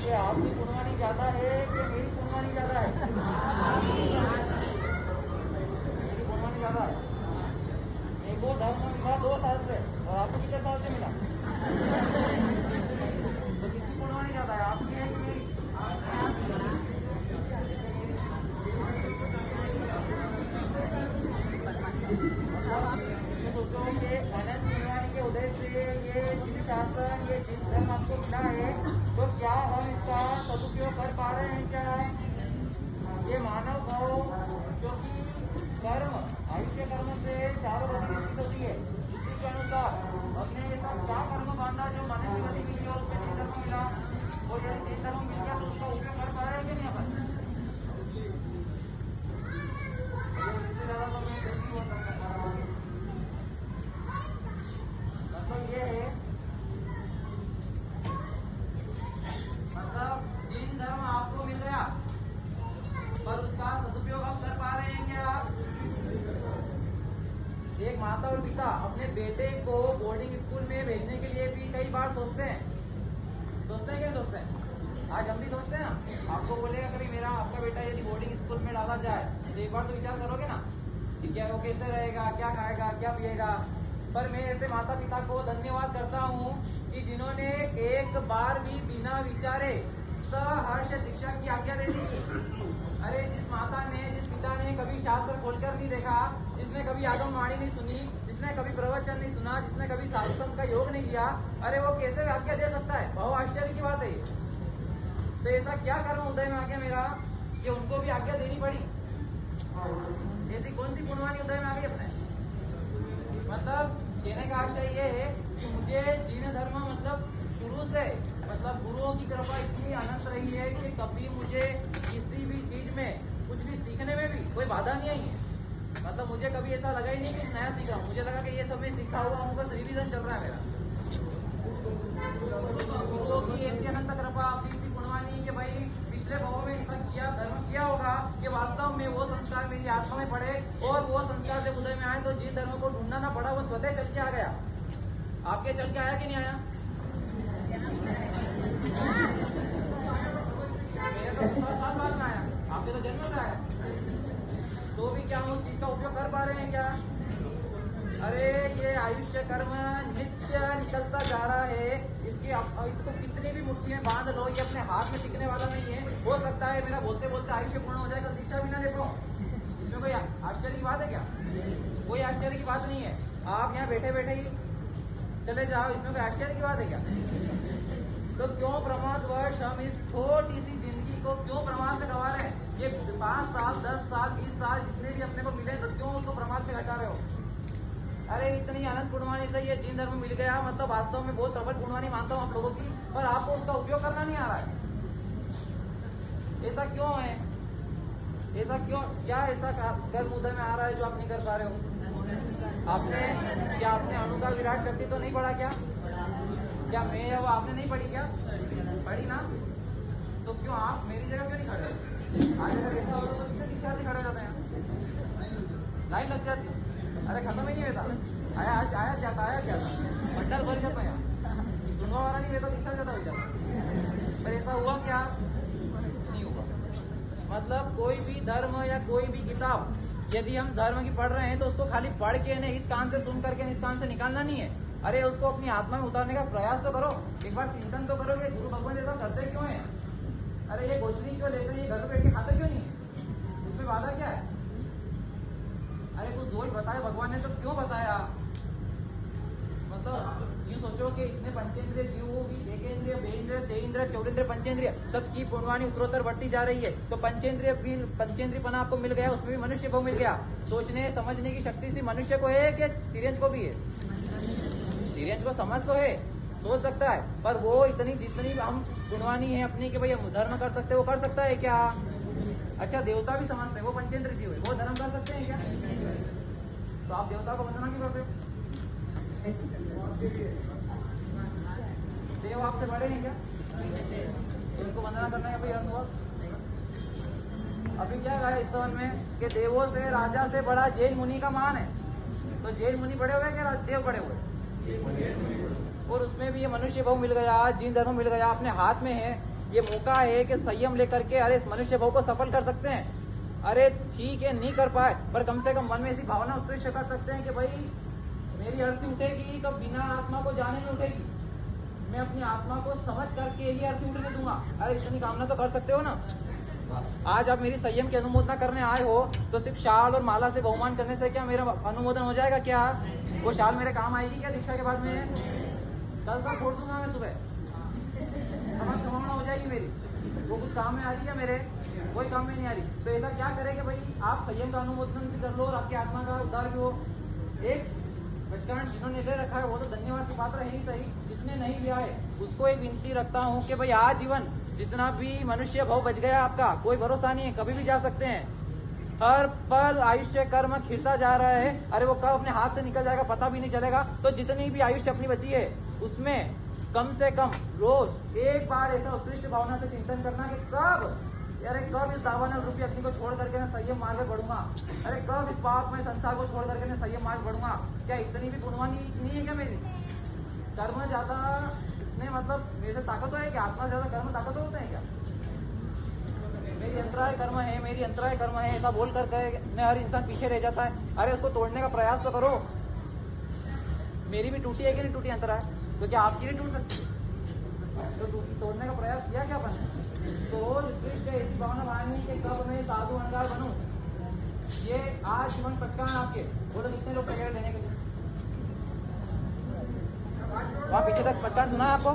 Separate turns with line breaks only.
कि आपकी गुणवानी ज्यादा है कि मेरी गुणवानी ज्यादा है? मेरी गुणवानी ज्यादा है। मेरे को धर्म मिला 2 साल से और आपको कितने साल से मिला? तो किसकी गुणवानी ज्यादा है, आपकी है कि मेरी? सोचो कि अनंत गुणवानी के उदय से ये जिन शासन, ये जिन धर्म आपको मिला है, तो क्या हम इसका सदुपयोग कर पा रहे हैं क्या? ये मानव भाव जो कि कर्म, आयुष्य कर्म से चारों गति विकसित होती है, इसी के अनुसार हमने ऐसा क्या कर्म बांधा जो मनुष्य गति मिली और उसमें जिन धर्म मिला, और यदि जिन धर्म मिल गया तो उसका उपयोग कर पा रहे हैं कि नहीं अपन? इससे ज्यादा तो मैं नहीं बोल सकता। मतलब ये है, मतलब जिन धर्म आपको मिल गया पर उसका सदुपयोग आप कर पा रहे हैं क्या? एक माता और पिता अपने बेटे को बोर्डिंग स्कूल में भेजने के लिए भी कई बार सोचते हैं क्या सोचते हैं? आज हम भी सोचते हैं ना। आपको बोलेगा कभी मेरा आपका बेटा यदि बोर्डिंग स्कूल में डाला जाए तो एक बार तो विचार करोगे ना कि क्या वो कैसे रहेगा, क्या खाएगा, क्या पिएगा। पर मैं ऐसे माता पिता को धन्यवाद करता हूँ कि जिन्होंने एक बार भी बिना विचारे सहर्ष दीक्षा की आज्ञा दे दी। अरे जिस माता ने, जिस पिता ने कभी शास्त्र खोलकर नहीं देखा, जिसने कभी आगमवाणी नहीं सुनी, जिसने कभी प्रवचन नहीं सुना, जिसने कभी साधु संत का योग नहीं लिया, अरे वो कैसे आज्ञा दे सकता है? बहुत आश्चर्य की बात है। तो ऐसा क्या कर्म उदय में आ गया मेरा कि उनको भी आज्ञा देनी पड़ी? ऐसी कौन सी गुणवानी उदय में आ गई अपने? मतलब कहने का आशय ये है कि मुझे जीन धर्म मतलब शुरू से, मतलब गुरुओं की कृपा इतनी अनंत रही है कि कभी मुझे किसी भी चीज में कुछ भी सीखने में भी कोई बाधा नहीं आई है। मतलब मुझे कभी ऐसा लगा ही नहीं कि नया सीखा। मुझे लगा कि ये सब मैं सीखा हुआ हूँ, बस रिवीजन चल रहा है मेरा। गुरुओं की ऐसी अनंत कृपा, आपकी इतनी गुणवानी कि भाई पिछले भावों में ऐसा किया, धर्म किया होगा कि वास्तव में वो संस्कार मेरी आत्मा में पड़े और वो संस्कार जब उदय में आए तो जिन धर्म को ढूंढना ना पड़ा, वो स्वतः चल के आ गया। आपके चल के आया कि नहीं आया? मेरे तो 17 साल बाद में आया, आपके तो जन्म से आया। तो भी क्या हम उस चीज का उपयोग कर पा रहे हैं क्या? अरे ये आयुष्य कर्म नित्य निकलता जा रहा है। इसको कितनी भी मुट्ठी में बांध लो, ये अपने हाथ में टिकने वाला नहीं है। हो सकता है मेरा बोलते बोलते आयुष्य पूर्ण हो जाएगा, दीक्षा भी ना ले पाऊं। इसमें कोई आश्चर्य की बात है क्या? कोई आश्चर्य की बात नहीं है। आप यहाँ बैठे बैठे ही चले जाओ, इसमें कोई आश्चर्य की बात है क्या? तो क्यों प्रमादवश हम इस छोटी सी जिंदगी को क्यों प्रमाद में गवा रहे हैं? ये 5 साल, 10 साल, 20 साल जितने भी अपने को मिले, तो क्यों उसको प्रमाद में घटा रहे हो? अरे इतनी अनंत गुणवानी से ये जीन धर्म मिल गया, मतलब वास्तव में बहुत प्रबल गुणवानी मानता हूँ आप लोगों की, पर आपको उसका उपयोग करना नहीं आ रहा है। ऐसा क्यों है? ऐसा क्यों? क्या ऐसा कर्म उदय में आ रहा है जो आप नहीं कर पा रहे हो? आपने अणु का विराट शक्ति तो नहीं पढ़ा क्या? क्या मैं या वो आपने नहीं पढ़ी क्या? पढ़ी ना? तो क्यों आप मेरी जगह क्यों नहीं खड़े? आज अगर ऐसा होता तो कितने दीक्षा खड़े जाते हैं, लाइन लग जाती। अरे खत्म ही नहीं होता। आया जाता बंडल भर जाता है, सुनवा वाला नहीं रहता, दीक्षा जाता हो जाता। पर ऐसा हुआ क्या? नहीं हुआ। मतलब कोई भी धर्म या कोई भी किताब यदि हम धर्म की पढ़ रहे हैं तो उसको खाली पढ़ के नहीं, इस कान से सुन करके इस कान से निकालना नहीं है। अरे उसको अपनी आत्मा में उतारने का प्रयास तो करो, एक बार चिंतन तो करो कि गुरु भगवान ऐसा करते क्यों है? अरे ये गोचरी क्यों लेते हैं, ये घर में बैठ के खाते क्यों नहीं है? उसमें बाधा क्या है? अरे कुछ दोष बताया भगवान ने तो क्यों बताया? मतलब यूँ सोचो कि इतने पंचेंद्रिय जीव भी, एकेंद्रिय, बेंद्रिय, तेन्द्रिय, चौरेंद्रिय, पंचेंद्रिय सबकी गुणवानी उत्तरोत्तर बढ़ती जा रही है। तो पंचेंद्रियपना आपको मिल गया, उसमें भी मनुष्य को मिल गया। सोचने समझने की शक्ति सिर्फ मनुष्य को है कि तिर्यंच को भी है? तिर्यंच को समझ तो है, सोच सकता है, पर वो इतनी जितनी हम गुणवानी है अपनी कि भाई हम धर्म कर सकते हैं, वो कर सकता है क्या? अच्छा देवता भी समझते हैं, वो पंचेंद्रिय जीव है, वो धर्म कर सकते हैं क्या? तो आप देवता को वंदना क्यों करते हो? देव आपसे बड़े हैं क्या? उनको वंदना करना है भाई अर्थ हुआ। अभी क्या है इस स्तवन में कि देवों से, राजा से बड़ा जैन मुनि का मान है। तो जैन मुनि बड़े हुए क्या देव बड़े हुए? और उसमें भी ये मनुष्य भाव मिल गया, जीन धर्म मिल गया, अपने हाथ में है। ये मौका है कि संयम लेकर के अरे इस मनुष्य भाव को सफल कर सकते हैं। अरे ठीक है नहीं कर पाए पर कम से कम मन में ऐसी भावना उत्कृष्ट कर सकते हैं कि भाई मेरी अर्थी उठेगी तो बिना आत्मा को जाने नहीं उठेगी, मैं अपनी आत्मा को समझ करके ही अर्थी उठने दूंगा। अरे इतनी कामना तो कर सकते हो ना। आज आप मेरी संयम की अनुमोदना करने आए हो तो सिर्फ शाल और माला से बहुमान करने से क्या मेरा अनुमोदन हो जाएगा? क्या वो शाल मेरे काम आएगी क्या दीक्षा के बाद में? कल तक छोड़ दूंगा मैं सुबह, समझ संभावना हो जाएगी मेरी। वो कुछ काम में आ रही है मेरे, कोई काम में नहीं आ रही। तो ऐसा क्या करे कि भाई आप संयम का अनुमोदन भी कर लो और आपकी आत्मा का उद्धार भी हो। एक बचकान जिन्होंने ले रखा है वो तो धन्यवाद की पात्र है ही सही, जिसने नहीं लिया है उसको एक विनती रखता हूँ कि भाई आजीवन जितना भी मनुष्य भाव बच गया आपका, कोई भरोसा नहीं है, कभी भी जा सकते हैं। हर पल आयुष्य कर्म खिलता जा रहा है, अरे वो कब अपने हाथ से निकल जाएगा पता भी नहीं चलेगा। तो जितनी भी आयुष्य अपनी बची है उसमें कम से कम रोज एक बार ऐसा उत्कृष्ट भावना से चिंतन करना कि कब इस दावानल रूपी अग्नि को छोड़ करके मैं संयम मार्ग में बढ़ूंगा, अरे कब इस पाप में संसार को छोड़ करके मैं संयम मार्ग बढ़ूंगा। क्या इतनी भी गुणवानी नहीं है क्या मेरी? कर्म ज्यादा इतने मतलब मेरे से ताकत है क्या? आत्मा ज्यादा कर्म ताकत होते हैं क्या? मेरी अंतराय कर्म है, मेरी अंतराय कर्म है ऐसा बोल कर हर इंसान पीछे रह जाता है। अरे उसको तोड़ने का प्रयास तो करो। मेरी भी टूटी है कि नहीं टूटी अंतराय? तो क्या आपकी नहीं टूट सकती? तो तोड़ने का प्रयास किया क्या अपन? तो उत्कृष्ट ऐसी भावना मांगनी कि कब मैं साधु अनगार बनूं। ये आज जीवन पटकान आपके वो तो कितने लोग तैयार देने के लिए वहाँ पीछे तक पटकान सुना है आपको?